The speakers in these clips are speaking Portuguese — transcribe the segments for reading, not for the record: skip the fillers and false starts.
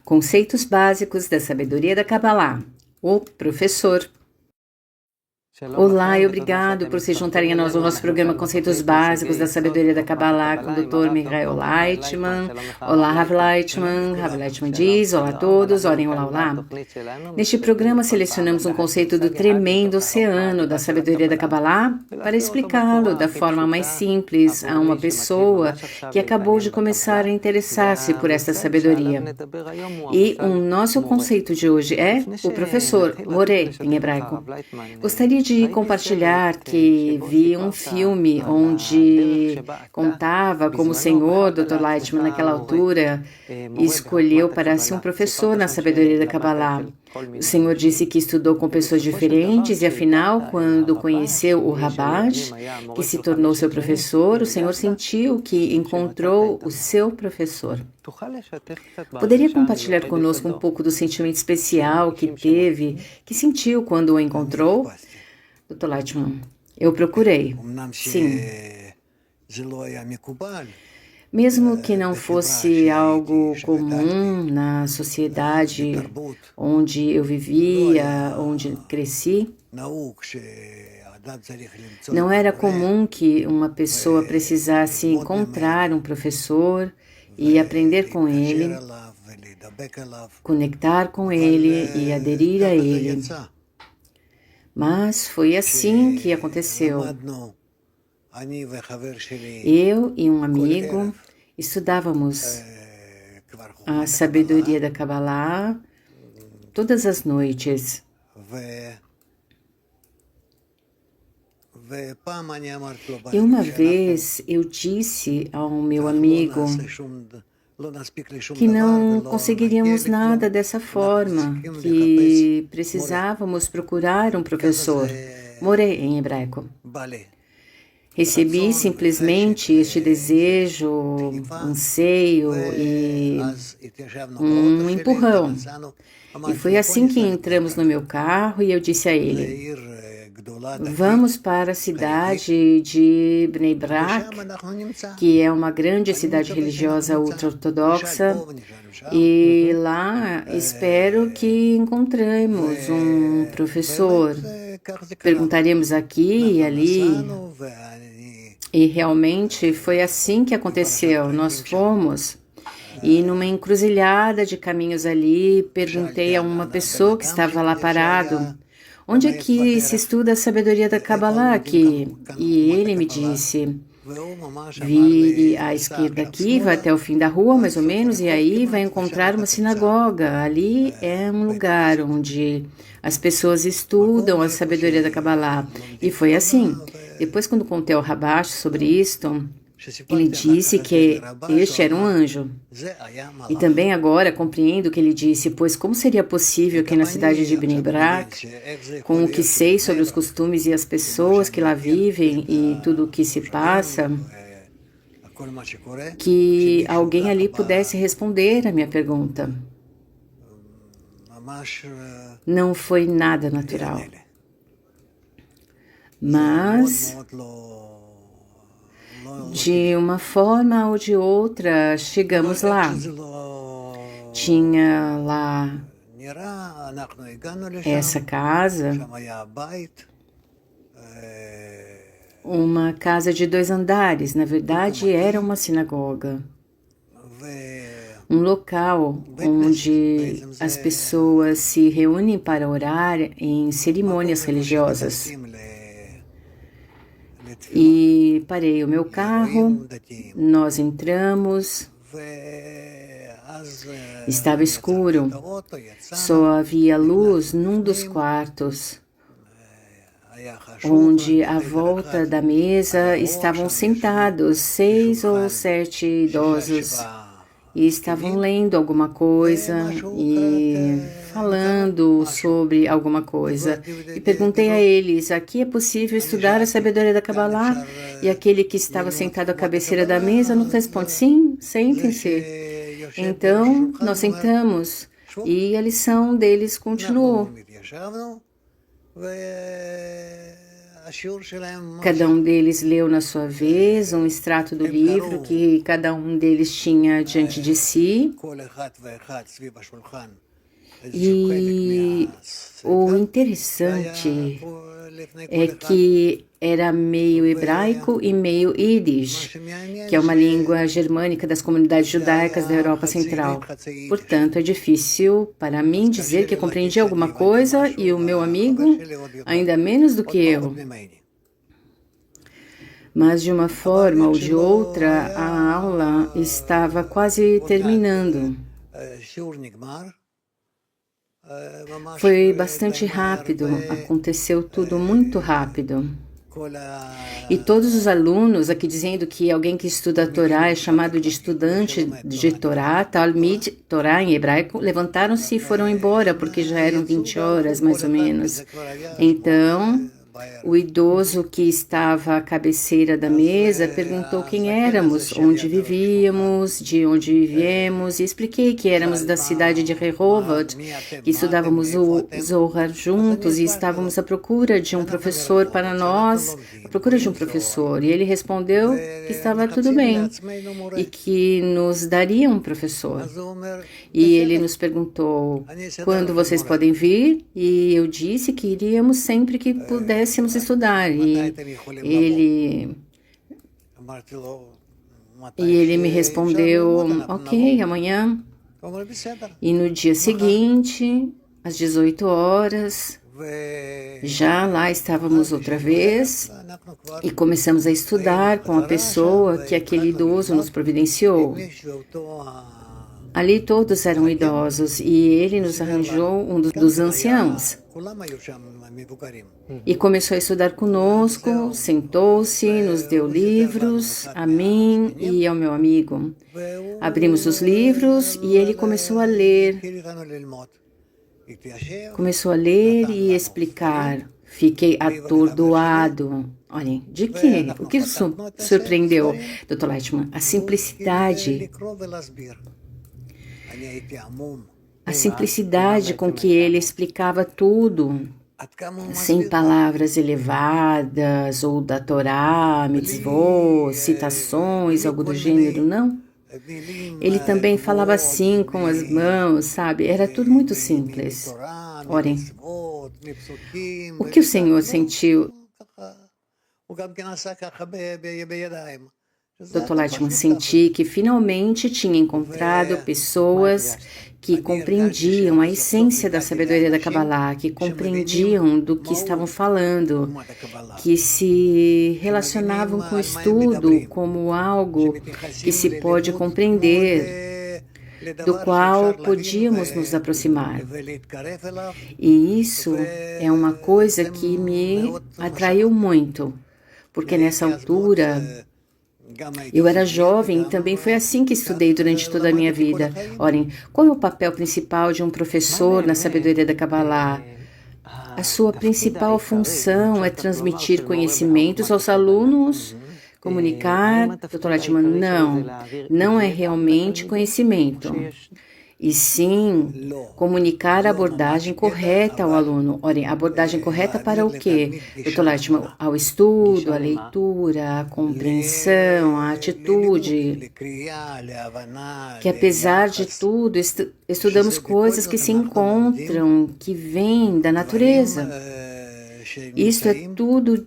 Conceitos básicos da sabedoria da Kabbalah. O professor. Olá e obrigado por se juntarem a nós no nosso programa Conceitos Básicos da Sabedoria da Kabbalah com o Dr. Michael Leitman. Olá, Rav Leitman. Rav Leitman diz, olá a todos, orem olá, olá. Neste programa selecionamos um conceito do tremendo oceano da sabedoria da Kabbalah para explicá-lo da forma mais simples a uma pessoa que acabou de começar a interessar-se por esta sabedoria. E o nosso conceito de hoje é o professor, Moré, em hebraico. Gostaria de compartilhar que vi um filme onde contava como o senhor, Dr. Leitman, naquela altura, escolheu para ser um professor na sabedoria da Kabbalah. O senhor disse que estudou com pessoas diferentes e, afinal, quando conheceu o Rabash, que se tornou seu professor, o senhor sentiu que encontrou o seu professor. Poderia compartilhar conosco um pouco do sentimento especial que teve, que sentiu quando o encontrou? Dr. Leitman, eu procurei, sim. Mesmo que não fosse algo comum na sociedade onde eu vivia, onde cresci, não era comum que uma pessoa precisasse encontrar um professor e aprender com ele, conectar com ele e aderir a ele. Mas foi assim que aconteceu. Eu e um amigo estudávamos a sabedoria da Kabbalah todas as noites. E uma vez eu disse ao meu amigo que não conseguiríamos nada dessa forma, que precisávamos procurar um professor. Moré em hebraico. Recebi simplesmente este desejo, anseio e um empurrão. E foi assim que entramos no meu carro e eu disse a ele: vamos para a cidade de Bnei Brak, que é uma grande cidade religiosa ultra-ortodoxa, e lá espero que encontremos um professor. Perguntaremos aqui e ali, e realmente foi assim que aconteceu. Nós fomos, e numa encruzilhada de caminhos ali, perguntei a uma pessoa que estava lá parado: onde é que se estuda a sabedoria da Kabbalah aqui? E ele me disse: vire à esquerda aqui, vai até o fim da rua, mais ou menos, e aí vai encontrar uma sinagoga. Ali é um lugar onde as pessoas estudam a sabedoria da Kabbalah. E foi assim. Depois, quando contei ao Rabash sobre isto, ele disse que este era um anjo. E também agora compreendo o que ele disse, pois como seria possível que na cidade de Bnei Brak, com o que sei sobre os costumes e as pessoas que lá vivem e tudo o que se passa, que alguém ali pudesse responder a minha pergunta? Não foi nada natural. Mas de uma forma ou de outra, chegamos lá. Tinha lá essa casa, uma casa de 2 andares. Na verdade, era uma sinagoga. Um local onde as pessoas se reúnem para orar em cerimônias religiosas. E parei o meu carro, nós entramos, estava escuro, só havia luz num dos quartos, onde à volta da mesa estavam sentados 6 ou 7 idosos e estavam lendo alguma coisa e falando sobre alguma coisa. E perguntei a eles: aqui é possível estudar a sabedoria da Kabbalah? E aquele que estava sentado à cabeceira da mesa nos responde: sim, sentem-se. Então, nós sentamos e a lição deles continuou. Cada um deles leu na sua vez um extrato do livro que cada um deles tinha diante de si. E o interessante é que era meio hebraico e meio Yiddish, que é uma língua germânica das comunidades judaicas da Europa Central. Portanto, é difícil para mim dizer que compreendi alguma coisa e o meu amigo ainda menos do que eu. Mas, de uma forma ou de outra, a aula estava quase terminando. Foi bastante rápido, aconteceu tudo muito rápido. E todos os alunos, aqui dizendo que alguém que estuda a Torá é chamado de estudante de Torá, Talmid Torá em hebraico, levantaram-se e foram embora, porque já eram 20 horas, mais ou menos. Então, o idoso que estava à cabeceira da mesa perguntou quem éramos, onde vivíamos, de onde viemos, e expliquei que éramos da cidade de Rehovot, que estudávamos o Zohar juntos e estávamos à procura de um professor para nós, à procura de um professor. E ele respondeu que estava tudo bem e que nos daria um professor. E ele nos perguntou quando vocês podem vir, e eu disse que iríamos sempre que pudéssemos estudar, e ele me respondeu, ok, amanhã. E no dia seguinte, às 18 horas, já lá estávamos outra vez e começamos a estudar com a pessoa que aquele idoso nos providenciou. Ali todos eram idosos e ele nos arranjou um dos anciãos. E começou a estudar conosco, sentou-se, nos deu livros, a mim e ao meu amigo. Abrimos os livros e ele começou a ler. Começou a ler e explicar. Fiquei atordoado. Olhem, de quê? O que surpreendeu, Dr. Leitman? A simplicidade. A simplicidade com que ele explicava tudo, sem palavras elevadas, ou da Torá, mitzvot, citações, algo do gênero, não. Ele também falava assim, com as mãos, sabe? Era tudo muito simples. Orem, o que o Senhor sentiu? Dr. Leitman, senti que finalmente tinha encontrado pessoas que compreendiam a essência da sabedoria da Kabbalah, que compreendiam do que estavam falando, que se relacionavam com o estudo como algo que se pode compreender, do qual podíamos nos aproximar. E isso é uma coisa que me atraiu muito, porque nessa altura eu era jovem e também foi assim que estudei durante toda a minha vida. Olhem, qual é o papel principal de um professor na sabedoria da Kabbalah? A sua principal função é transmitir conhecimentos aos alunos, comunicar. Dr. Leitman, não é realmente conhecimento. E sim, comunicar a abordagem correta ao aluno. Olhem, a abordagem correta para o quê? Dr. Leitman, ao estudo, à leitura, à compreensão, à atitude. Que apesar de tudo, estudamos coisas que se encontram, que vêm da natureza. Isto é tudo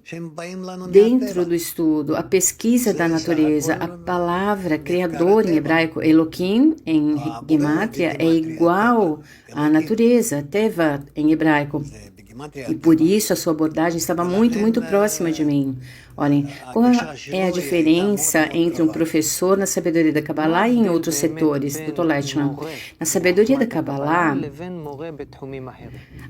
dentro do estudo, a pesquisa da natureza. A palavra criador em hebraico, Elohim, em Gematria, é igual à natureza, Teva, em hebraico. E por isso a sua abordagem estava muito próxima de mim. Olhem, qual é a diferença entre um professor na sabedoria da Kabbalah e em outros setores, Dr. Leitman? Na sabedoria da Kabbalah,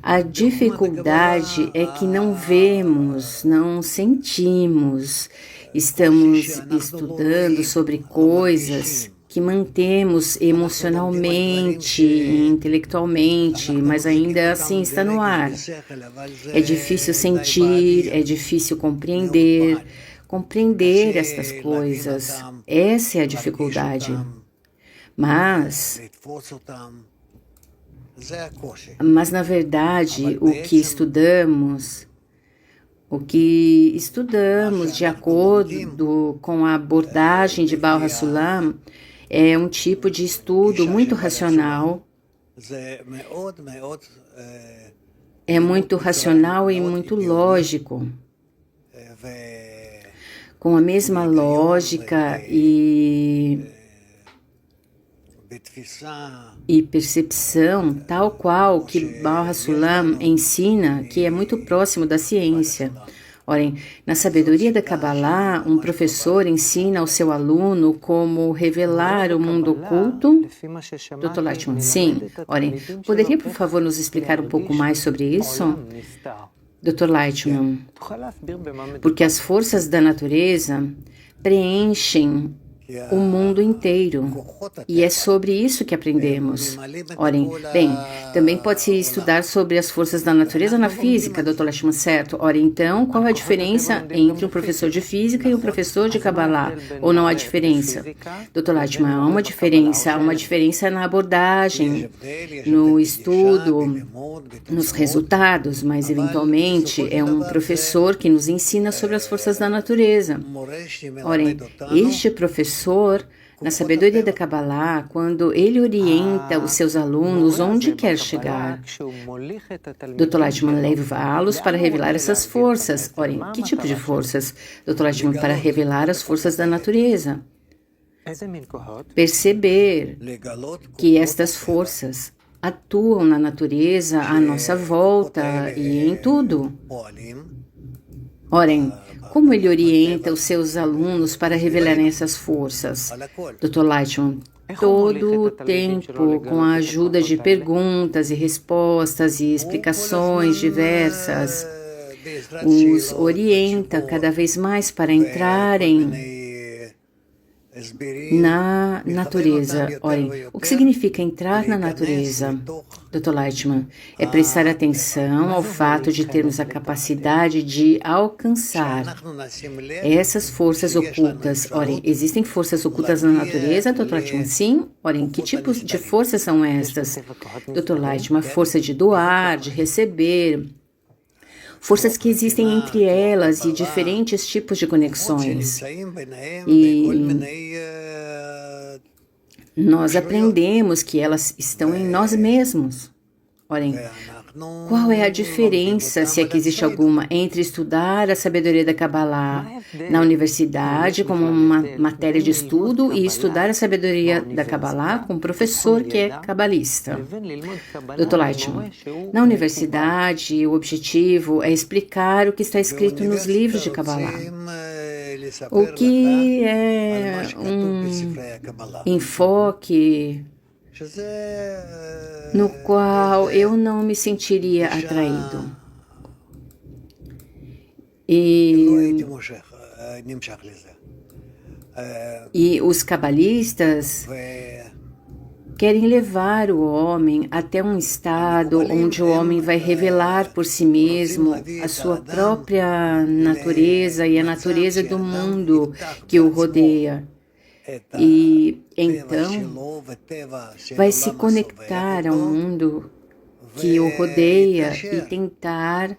a dificuldade é que não vemos, não sentimos. Estamos estudando sobre coisas que mantemos emocionalmente, intelectualmente, mas ainda assim está no ar. É difícil sentir, é difícil compreender estas coisas. Essa é a dificuldade. Mas na verdade, o que estudamos, O que estudamos de acordo com a abordagem de Baal HaSulam é um tipo de estudo muito racional. É muito racional e muito lógico, com a mesma lógica e percepção, tal qual que Baal HaSulam ensina, que é muito próximo da ciência. Orem, na sabedoria da Kabbalah, um professor ensina ao seu aluno como revelar o mundo oculto. Dr. Lightman, sim. Orem, poderia, por favor, nos explicar um pouco mais sobre isso? Dr. Lightman, porque as forças da natureza preenchem o mundo inteiro. E é sobre isso que aprendemos. Orem, bem, também pode-se estudar sobre as forças da natureza na física, Dr. Lashman, certo? Orem, então, qual é a diferença entre um professor de física e um professor de Kabbalah? Ou não há diferença? Dr. Lashman, há uma diferença na abordagem, no estudo, nos resultados, mas eventualmente é um professor que nos ensina sobre as forças da natureza. Orem, este professor, na sabedoria da Kabbalah, quando ele orienta os seus alunos onde quer chegar, Dr. Lightman levá-los para revelar essas forças. Orem, que tipo de forças? Dr. Lightman, para revelar as forças da natureza. Perceber que estas forças atuam na natureza, à nossa volta e em tudo. Orem, como ele orienta os seus alunos para revelarem essas forças? Dr. Lightman, todo o tempo, com a ajuda de perguntas e respostas e explicações diversas, os orienta cada vez mais para entrarem na natureza. Olhem, o que significa entrar na natureza, Dr. Lightman? É prestar atenção ao fato de termos a capacidade de alcançar essas forças ocultas. Olhem, existem forças ocultas na natureza, Dr. Lightman? Sim. Olhem, que tipos de forças são estas, Dr. Lightman? Força de doar, de receber, forças que existem entre elas e diferentes tipos de conexões. E nós aprendemos que elas estão em nós mesmos. Olhem, qual é a diferença, se é que existe alguma, entre estudar a sabedoria da Kabbalah na universidade como uma matéria de estudo e estudar a sabedoria da Kabbalah com um professor que é cabalista? Dr. Lightman, na universidade o objetivo é explicar o que está escrito nos livros de Kabbalah, o que é um enfoque no qual eu não me sentiria atraído. E os cabalistas querem levar o homem até um estado onde o homem vai revelar por si mesmo a sua própria natureza e a natureza do mundo que o rodeia. E então vai se conectar ao mundo que o rodeia e tentar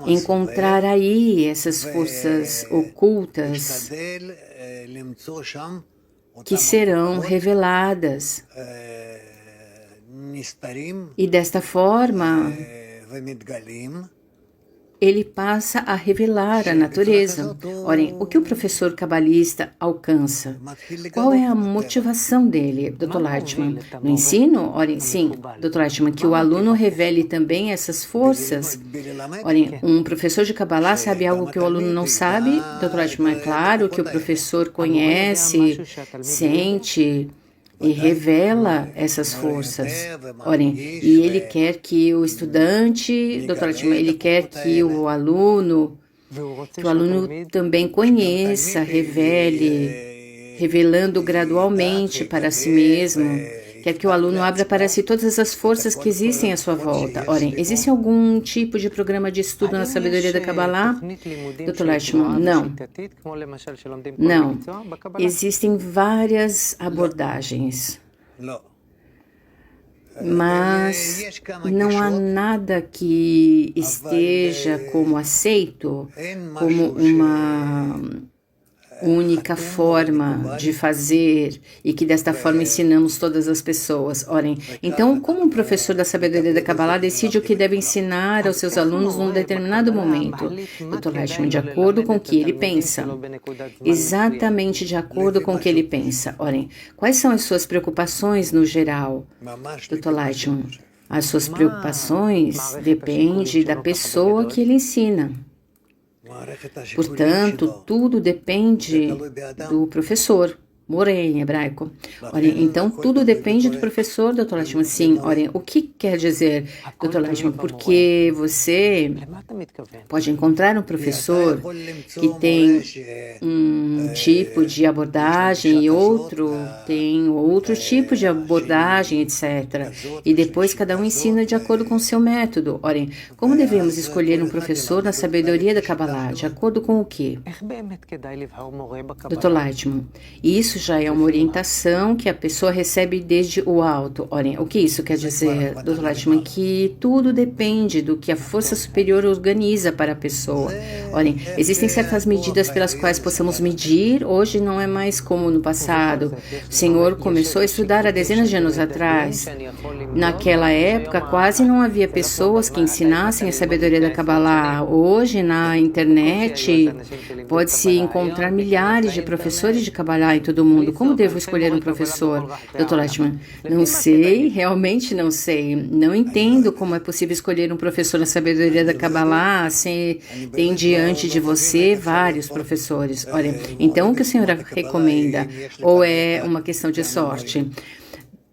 encontrar aí essas forças ocultas que serão reveladas. E desta forma, ele passa a revelar a natureza. Orem, o que o professor cabalista alcança? Qual é a motivação dele, Dr. Lightman? No ensino? Orem, sim, Dr. Lightman, que o aluno revele também essas forças. Orem, um professor de Kabbalah sabe algo que o aluno não sabe? Dr. Lightman, é claro que o professor conhece, sente e revela essas forças. Orem, e ele quer que o estudante, Dr. Lightman, ele quer que o aluno também conheça, revele, revelando gradualmente para si mesmo. Quer que o aluno abra para si todas as forças que existem à sua volta. Orem, existe algum tipo de programa de estudo na sabedoria da Kabbalah? Dr. Lightman, não. Não. Existem várias abordagens. mas não há nada que esteja como aceito, como uma única forma de fazer e que desta forma ensinamos todas as pessoas. Orem, então como um professor da sabedoria da Kabbalah decide o que deve ensinar aos seus alunos num determinado momento? Dr. Leishman, de acordo com o que ele pensa. Exatamente de acordo com o que ele pensa. Orem, quais são as suas preocupações no geral? Dr. Leishman, as suas preocupações dependem da pessoa que ele ensina. Portanto, tudo depende do professor. Morei em hebraico. Olhem, então tudo depende do professor, Dr. Leishman. Sim, olhem, o que quer dizer, Dr. Leishman? Porque você pode encontrar um professor que tem um tipo de abordagem e outro tem outro tipo de abordagem, etc. E depois cada um ensina de acordo com o seu método. Olhem, como devemos escolher um professor na sabedoria da Kabbalah? De acordo com o quê? Dr. Leishman, isso já é uma orientação que a pessoa recebe desde o alto. Olhem, o que isso quer dizer, Dr. Leishman? Que tudo depende do que a força superior organiza para a pessoa. Olhem, existem certas medidas pelas quais possamos medir, hoje não é mais como no passado. O Senhor começou a estudar há dezenas de anos atrás. Naquela época, quase não havia pessoas que ensinassem a sabedoria da Kabbalah. Hoje, na internet, pode-se encontrar milhares de professores de Kabbalah em todo o mundo. Como devo escolher um professor, Dr. Leishman? Não sei, realmente não sei. Não entendo como é possível escolher um professor na sabedoria da Kabbalah se tem diante de você vários professores. Olha, então o que o senhor recomenda? Ou é uma questão de sorte?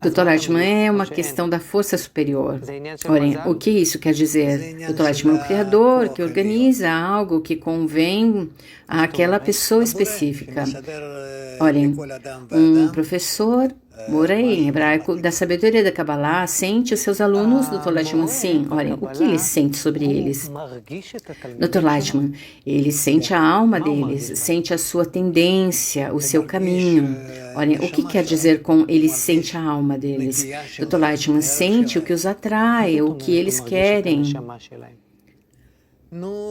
Dr. Leishman, é uma questão da força superior. Olhem, o que isso quer dizer? Dr. Leishman, o criador que organiza algo que convém àquela pessoa específica. Olhem, um professor, morei em hebraico, da sabedoria da Kabbalah, sente os seus alunos, Dr. Leishman, sim. Olhem, o que ele sente sobre eles? Dr. Leishman, ele sente a alma deles, sente a sua tendência, o seu caminho. Olhem, o que quer dizer com ele sente a alma deles? Dr. Leishman, sente o que os atrai, o que eles querem.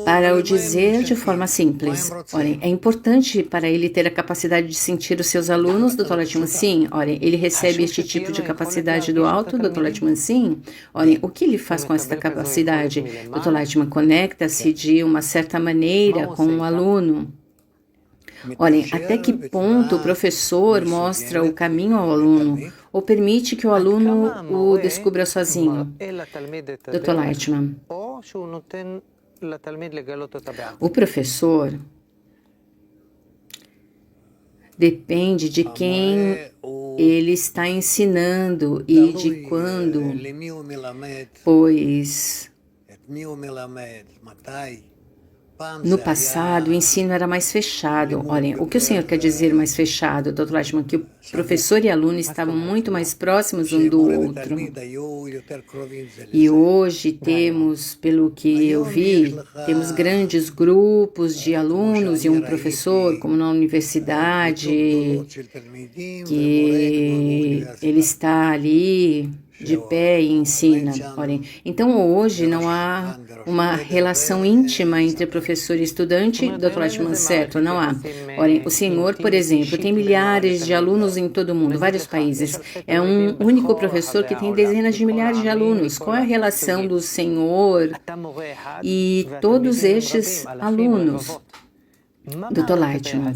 Para o dizer de forma simples, olhem, é importante para ele ter a capacidade de sentir os seus alunos, Dr. Leishman, sim. Olhem, ele recebe este tipo de capacidade do alto, Dr. Leishman, sim. Olhem, o que ele faz com esta capacidade? Dr. Leishman, conecta-se de uma certa maneira com o aluno. Olhem, até que ponto o professor mostra o caminho ao aluno ou permite que o aluno o descubra sozinho? Dr. Leishman, o professor depende de quem ele está ensinando e de quando, pois no passado, o ensino era mais fechado. Olhem, o que o senhor quer dizer mais fechado, Dr. Leishman? Que o professor e aluno estavam muito mais próximos um do outro. E hoje temos, pelo que eu vi, temos grandes grupos de alunos e um professor, como na universidade, que ele está ali de pé e ensina. Olhem, então hoje não há uma relação íntima entre professor e estudante, Dr. Leishman, certo? Não há. Olhem, o senhor, por exemplo, tem milhares de alunos em todo o mundo, vários países. É um único professor que tem dezenas de milhares de alunos. Qual é a relação do senhor e todos estes alunos? Dr. Leishman,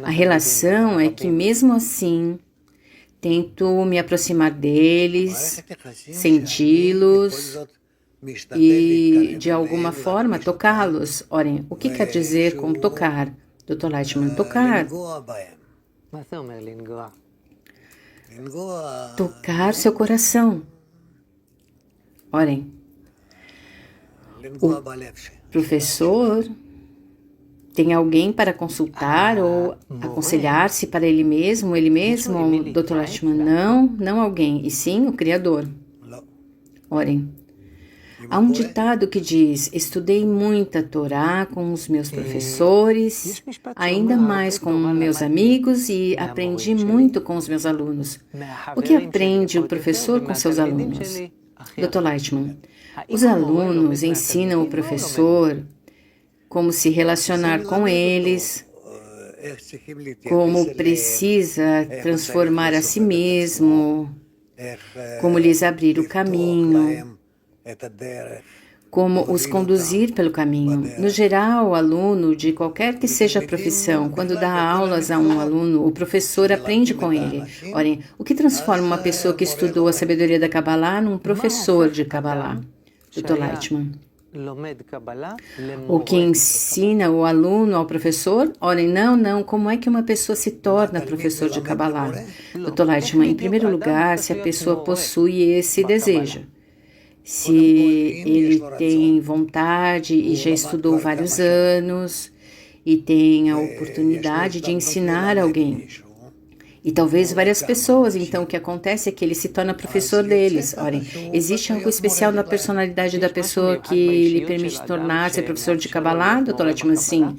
a relação é que mesmo assim tento me aproximar deles, senti-los e, de alguma forma, tocá-los. Olhem, o que quer dizer com tocar? Dr. Leishman, tocar. Tocar seu coração. Olhem, o professor tem alguém para consultar ou aconselhar-se para ele mesmo, Dr. Leishman? Não alguém, e sim o Criador. Orem. Há um ditado que diz: estudei muita Torá com os meus professores, ainda mais com meus amigos e aprendi muito com os meus alunos. O que aprende o professor com seus alunos? Dr. Leitman, os alunos ensinam o professor como se relacionar com eles, como precisa transformar a si mesmo, como lhes abrir o caminho, como os conduzir pelo caminho. No geral, o aluno, de qualquer que seja a profissão, quando dá aulas a um aluno, o professor aprende com ele. Olhem, o que transforma uma pessoa que estudou a sabedoria da Kabbalah num professor de Kabbalah? Dr. Leitman. O que ensina o aluno ao professor? Olhem, não, como é que uma pessoa se torna professor de Kabbalah? Dr. Leitman, em primeiro lugar, se a pessoa possui esse desejo. Se ele tem vontade e já estudou vários anos e tem a oportunidade de ensinar alguém. E talvez várias pessoas, então o que acontece é que ele se torna professor deles. Olhem, existe algo especial na personalidade da pessoa que lhe permite tornar-se professor de Kabbalah, Dr. Leitman? Sim.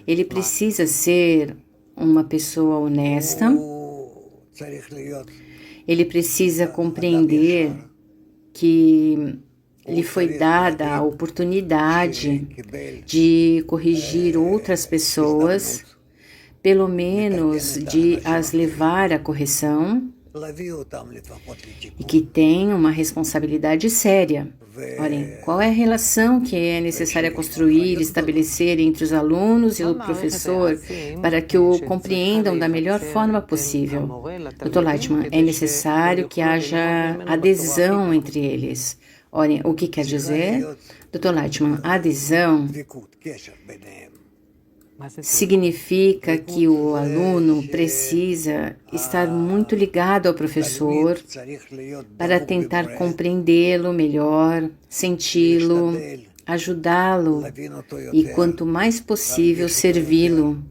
Ele precisa ser uma pessoa honesta, ele precisa compreender que lhe foi dada a oportunidade de corrigir outras pessoas, pelo menos de as levar à correção, e que tem uma responsabilidade séria. Olhem, qual é a relação que é necessária construir e estabelecer entre os alunos e o professor para que o compreendam da melhor forma possível? Dr. Leitman, é necessário que haja adesão entre eles. Olhem, o que quer dizer? Dr. Leitman, adesão significa que o aluno precisa estar muito ligado ao professor para tentar compreendê-lo melhor, senti-lo, ajudá-lo e, quanto mais possível, servi-lo.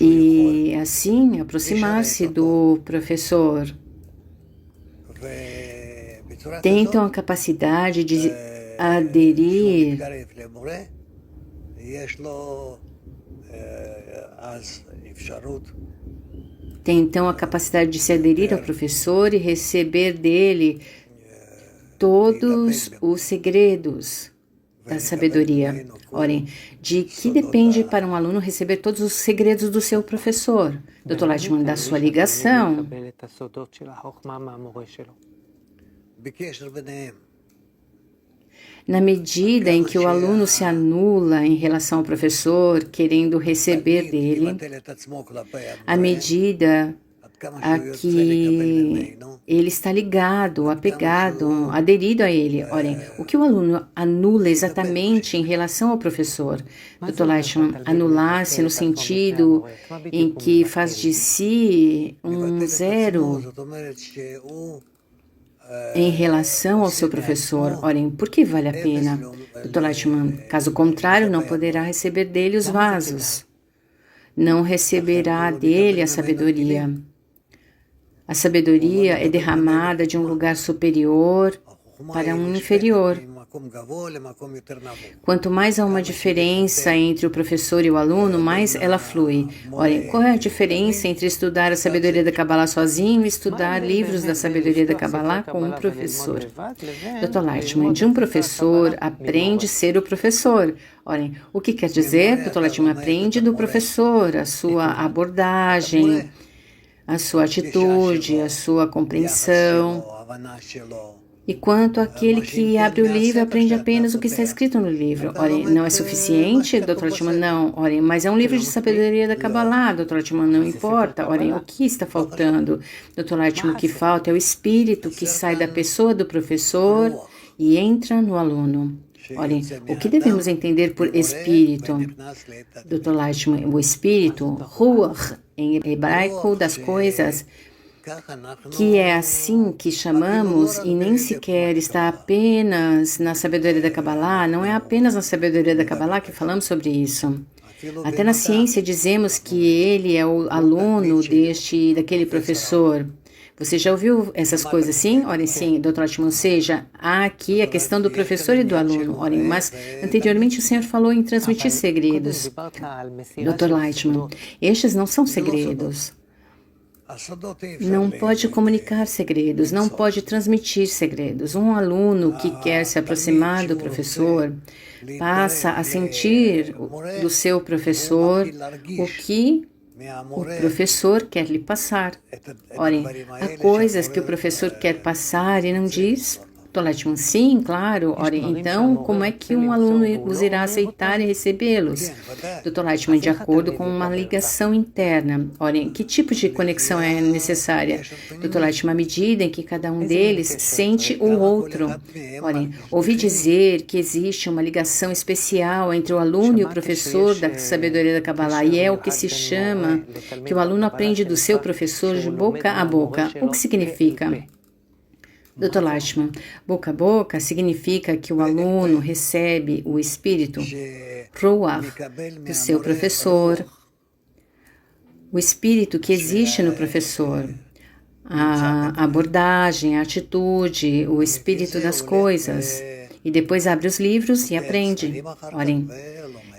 E assim, aproximar-se do professor. Tentam a capacidade de aderir tem então a capacidade de se aderir ao professor e receber dele todos os segredos da sabedoria. Olhem, de que depende para um aluno receber todos os segredos do seu professor? Dr. Leitman, da sua ligação. Na medida em que o aluno se anula em relação ao professor, querendo receber dele, à medida a que ele está ligado, apegado, aderido a ele. Olhem, o que o aluno anula exatamente em relação ao professor? Dr. Leitman, anular-se no sentido em que faz de si um zero em relação ao seu professor. Olhem, por que vale a pena? Dr. Leitman, caso contrário, não poderá receber dele os vasos. Não receberá dele a sabedoria. A sabedoria é derramada de um lugar superior para um inferior. Quanto mais há uma diferença entre o professor e o aluno, mais ela flui. Olhem, qual é a diferença entre estudar a sabedoria da Kabbalah sozinho e estudar livros da sabedoria da Kabbalah com um professor? Dr. Leitman, de um professor aprende a ser o professor. Olhem, o que quer dizer? Dr. Leitman, aprende do professor, a sua abordagem, a sua atitude, a sua compreensão. E quanto àquele que abre o livro, aprende apenas o que está escrito no livro. Olhem, não é suficiente, Dr. Leitman? Não. Olhem, mas é um livro de sabedoria da Kabbalah, Dr. Leitman, não importa. Olhem, o que está faltando? Dr. Leitman, o que falta é o espírito que sai da pessoa do professor e entra no aluno. Olhem, o que devemos entender por espírito? Dr. Leitman, o espírito, ruach, em hebraico, das coisas, que é assim que chamamos e nem sequer está apenas na sabedoria da Kabbalah, não é apenas na sabedoria da Kabbalah que falamos sobre isso. Até na ciência dizemos que ele é o aluno daquele professor. Você já ouviu essas coisas assim? Olhem, sim, Dr. Altman, ou seja, há aqui a questão do professor e do aluno. Olhem, mas anteriormente o senhor falou em transmitir segredos. Dr. Leitman, estes não são segredos. Não pode comunicar segredos, não pode transmitir segredos. Um aluno que quer se aproximar do professor passa a sentir do seu professor o que o professor quer lhe passar. Olhem, há coisas que o professor quer passar e não diz. Dr. Leitman, sim, claro. Olhem, então, como é que um aluno os irá aceitar e recebê-los? Dr. Leitman, de acordo com uma ligação interna. Olhem, que tipo de conexão é necessária? Dr. Leitman, à medida em que cada um deles sente o outro. Olhem, ouvi dizer que existe uma ligação especial entre o aluno e o professor da sabedoria da Kabbalah, e é o que se chama que o aluno aprende do seu professor de boca a boca. O que significa? Dr. Leitman, boca a boca significa que o aluno recebe o espírito, Ruach, do seu professor, o espírito que existe no professor, a abordagem, a atitude, o espírito das coisas, e depois abre os livros e aprende. Olhem,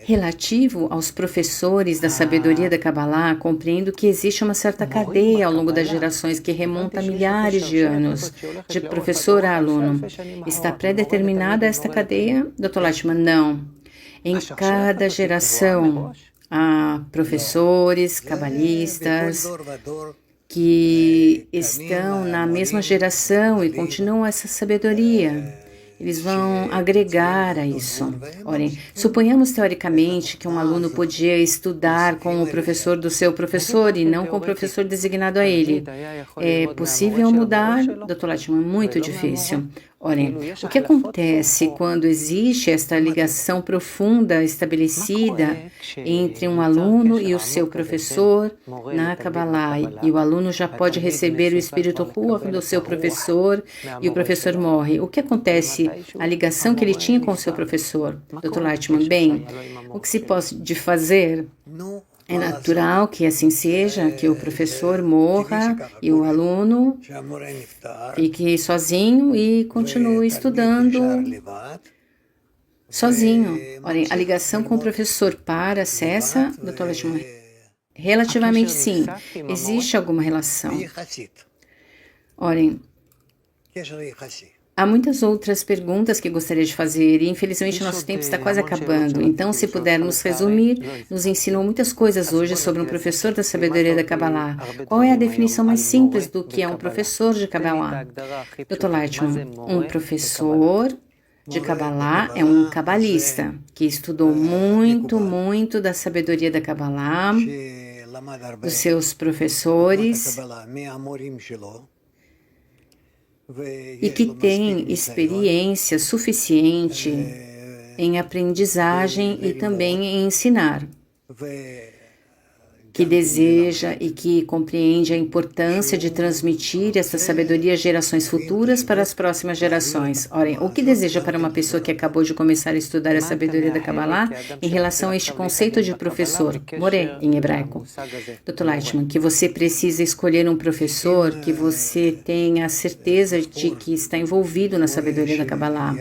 relativo aos professores da sabedoria da Kabbalah, compreendo que existe uma certa cadeia ao longo das gerações que remonta a milhares de anos, de professor a aluno. Está pré-determinada esta cadeia? Dr. Leitman, não. Em cada geração há professores, cabalistas, que estão na mesma geração e continuam essa sabedoria. Eles vão agregar a isso. Olhem, suponhamos teoricamente que um aluno podia estudar com o professor do seu professor e não com o professor designado a ele. É possível mudar? Dr. Leitman, muito difícil. Olhem, o que acontece quando existe esta ligação profunda estabelecida entre um aluno e o seu professor na Kabbalah, e o aluno já pode receber o espírito Ruach do seu professor e o professor morre? O que acontece? A ligação que ele tinha com o seu professor? Dr. Leitman, bem, o que se pode fazer? É natural que assim seja, que o professor morra e o aluno fique sozinho e continue estudando sozinho. Olhem, a ligação com o professor cessa, Dr. Leitman? Relativamente sim. Existe alguma relação. Olhem, há muitas outras perguntas que gostaria de fazer e, infelizmente, nosso tempo está quase acabando. Então, se pudermos resumir, nos ensinou muitas coisas hoje sobre um professor da sabedoria da Kabbalah. Qual é a definição mais simples do que é um professor de Kabbalah? Dr. Leitman, um professor de Kabbalah é um cabalista que estudou muito da sabedoria da Kabbalah, dos seus professores, e que tem experiência suficiente em aprendizagem e também em ensinar, que deseja e que compreende a importância de transmitir essa sabedoria às gerações futuras para as próximas gerações. Olhem, o que deseja para uma pessoa que acabou de começar a estudar a sabedoria da Kabbalah em relação a este conceito de professor, moré em hebraico? Dr. Leitman, que você precisa escolher um professor que você tenha a certeza de que está envolvido na sabedoria da Kabbalah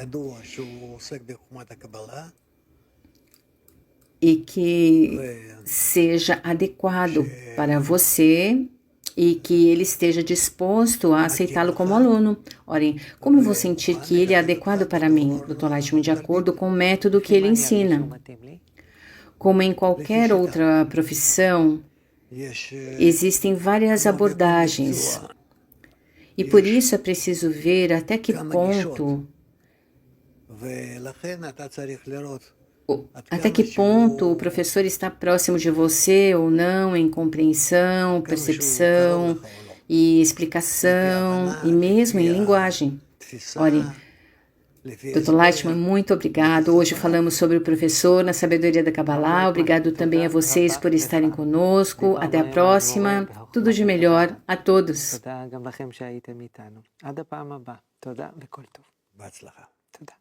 e que seja adequado para você e que ele esteja disposto a aceitá-lo como aluno. Olhem, como eu vou sentir que ele é adequado para mim, Dr. Leitman, de acordo com o método que ele ensina? Como em qualquer outra profissão, existem várias abordagens e por isso é preciso ver até que ponto o professor está próximo de você ou não em compreensão, percepção e explicação e mesmo em linguagem. Olhem, Dr. Leitman, muito obrigado. Hoje falamos sobre o professor na sabedoria da Kabbalah. Obrigado também a vocês por estarem conosco. Até a próxima. Tudo de melhor a todos. תודה וכל טוב. בהצלחה. תודה.